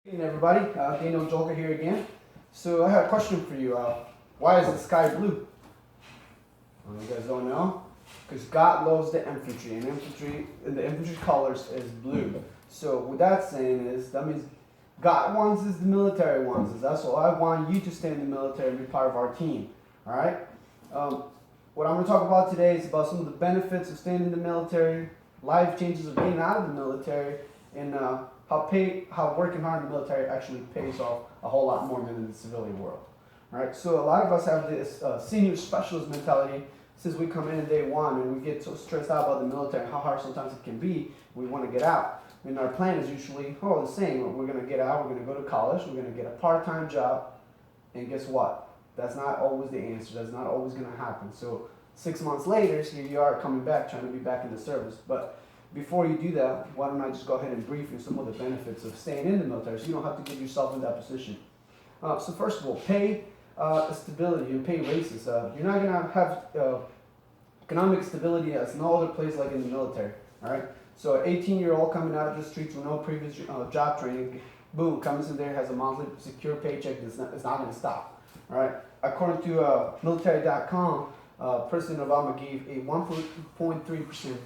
Hey everybody, Daniel Joker here again. So I have a question for you. Why is the sky blue? You guys don't know? Because God loves the infantry, and the infantry colors is blue. So what that's saying is that means God wants us, the military wants us. That's why I want you to stay in the military and be part of our team. All right. What I'm going to talk about today is about some of the benefits of staying in the military, life changes of getting out of the military, and how working hard in the military actually pays off a whole lot more than in the civilian world. All right, so a lot of us have this senior specialist mentality since we come in day one, and we get so stressed out about the military, how hard sometimes it can be. We want to get out. And our plan is usually, the same. We're going to get out, we're going to go to college, we're going to get a part-time job, and guess what? That's not always the answer. That's not always going to happen. So 6 months later, here you are coming back, trying to be back in the service. But before you do that, why don't I just go ahead and brief you some of the benefits of staying in the military so you don't have to get yourself in that position. So first of all, pay stability and pay raises. You're not going to have economic stability as no other place like in the military. All right. So an 18-year-old coming out of the streets with no previous job training, boom, comes in there, has a monthly secure paycheck. It's not going to stop. All right. According to military.com, President Obama gave a 1.3%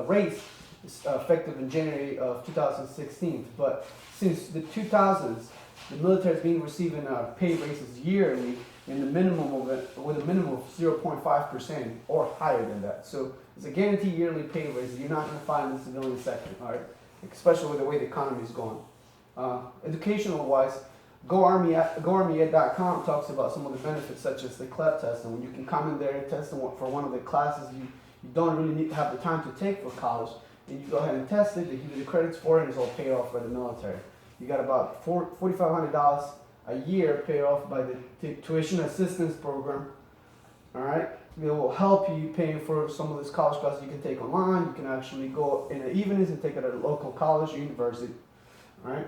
raise effective in January of 2016. But since the 2000s, the military has been receiving pay raises yearly in the minimum of it, with a minimum of 0.5% or higher than that. So it's a guaranteed yearly pay raise you're not going to find in the civilian sector, all right? Especially with the way the economy is going. Educational wise, GoArmyEd.com talks about some of the benefits, such as the CLEP test, and when you can come in there and test for one of the classes you don't really need to have the time to take for college, and you go ahead and test it, they give you the credits for it, and it's all paid off by the military. You got about $4,500 a year paid off by the tuition assistance program. All right, it will help you paying for some of these college classes you can take online. You can actually go in the evenings and take it at a local college or university. All right.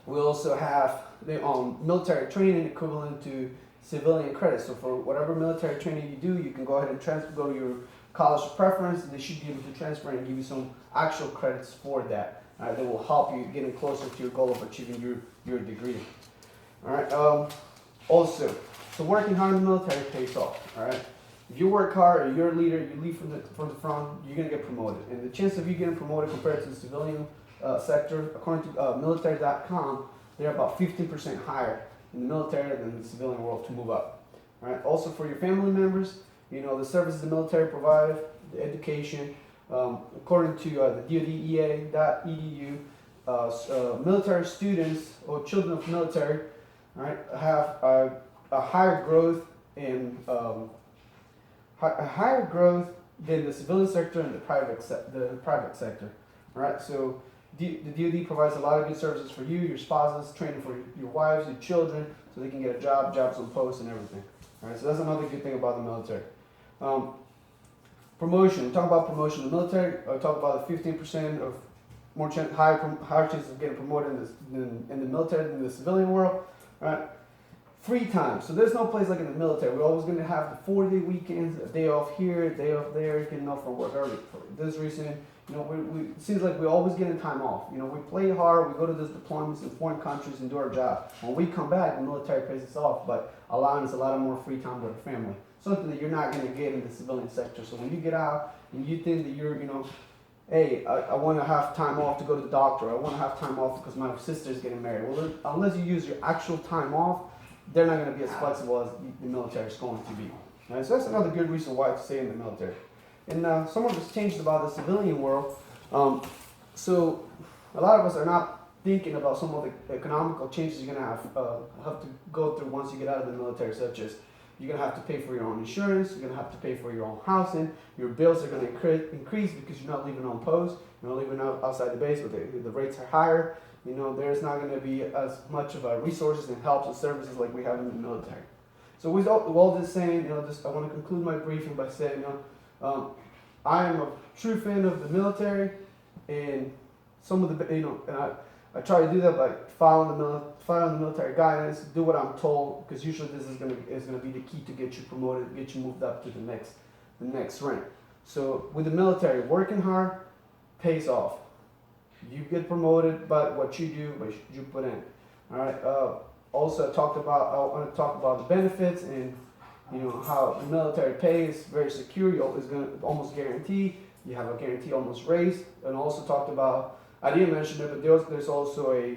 We also have the military training equivalent to civilian credits. So for whatever military training you do, you can go ahead and go to your college of preference, and they should be able to transfer and give you some actual credits for that. That will help you getting closer to your goal of achieving your degree. All right. Also, so working hard in the military pays off. All right. If you work hard, or you're a leader, you lead from the front, you're gonna get promoted. And the chance of you getting promoted compared to the civilian sector, according to military.com, they're about 15% higher in the military than the civilian world to move up. All right. Also, for your family members, the services the military provide, the education. According to the DoDEA.edu, military students or children of military, right, have a higher growth in a higher growth than the civilian sector and the private sector. All right, so the DoD provides a lot of good services for you, your spouses, training for your wives, your children, so they can get a jobs on post, and everything. All right, so that's another good thing about the military. Promotion. We talk about promotion in the military. I talk about the 15% of higher chances of getting promoted in the military than the civilian world. Right? Free time. So there's no place like in the military. We're always going to have the 4-day weekends, a day off here, a day off there, getting off from work early. For this reason, it seems like we're always getting time off. We play hard. We go to these deployments in foreign countries and do our job. When we come back, the military pays us off, but allowing us a lot more free time with our family. Something that you're not going to get in the civilian sector. So when you get out and you think that you're, hey, I want to have time off to go to the doctor. I want to have time off because my sister's getting married. Well, unless you use your actual time off, they're not going to be as flexible as the military is going to be. Right? So that's another good reason why to stay in the military. And some of us changed about the civilian world. So a lot of us are not thinking about some of the economical changes you're going to have to go through once you get out of the military, such as you're going to have to pay for your own insurance, you're going to have to pay for your own housing, your bills are going to increase because you're not living on post, you're not living outside the base, but the rates are higher. There's not going to be as much of resources and helps and services like we have in the military. So with all this saying, I want to conclude my briefing by saying, I am a true fan of the military, and some of the, and I try to do that by following the military guidance, do what I'm told, because usually this is gonna be the key to get you promoted, get you moved up to the next rank. So with the military, working hard pays off. You get promoted by what you do, but you put in. All right. Also, I want to talk about the benefits and how the military pay is very secure. It's going to almost guarantee. You have a guarantee almost raised, and also talked about. I didn't mention it, but there's also a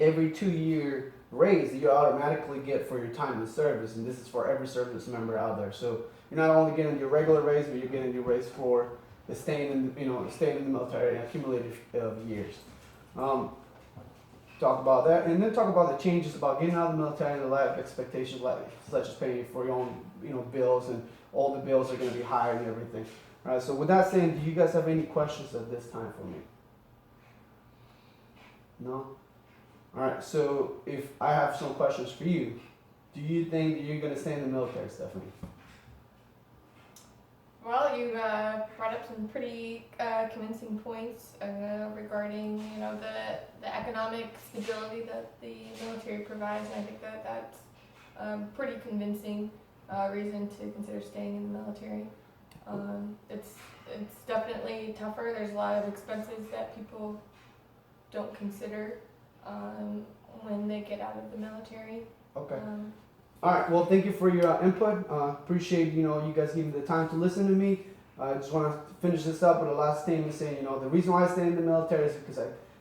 every 2 year raise that you automatically get for your time in service, and this is for every service member out there. So you're not only getting your regular raise, but you're getting your raise for the staying in the military and accumulated years. Talk about that, and then talk about the changes about getting out of the military and the life expectations, such as paying for your own bills, and all the bills are going to be higher and everything. All right. So with that saying, do you guys have any questions at this time for me? No. All right, so if I have some questions for you, do you think that you're going to stay in the military, Stephanie? Well, you brought up some pretty convincing points regarding, the economic stability that the military provides, and I think that that's pretty convincing reason to consider staying in the military. It's definitely tougher. There's a lot of expenses that people don't consider when they get out of the military. Okay. All right. Well, thank you for your input. Appreciate you guys giving the time to listen to me. I just want to finish this up with a last statement saying the reason why I stayed in the military is because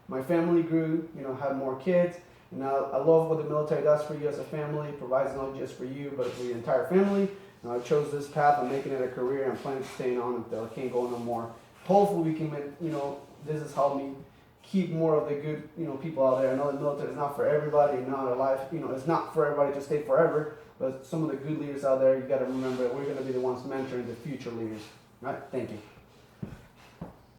my family grew. Had more kids, and I love what the military does for you as a family. It provides not just for you but for your entire family. And I chose this path. I'm making it a career. I'm planning to stay on until I can't go no more. Hopefully, we can this has helped me keep more of the good, people out there. I know the military is not for everybody, not a life, it's not for everybody to stay forever, but some of the good leaders out there, you got to remember we're going to be the ones mentoring the future leaders. All right, thank you.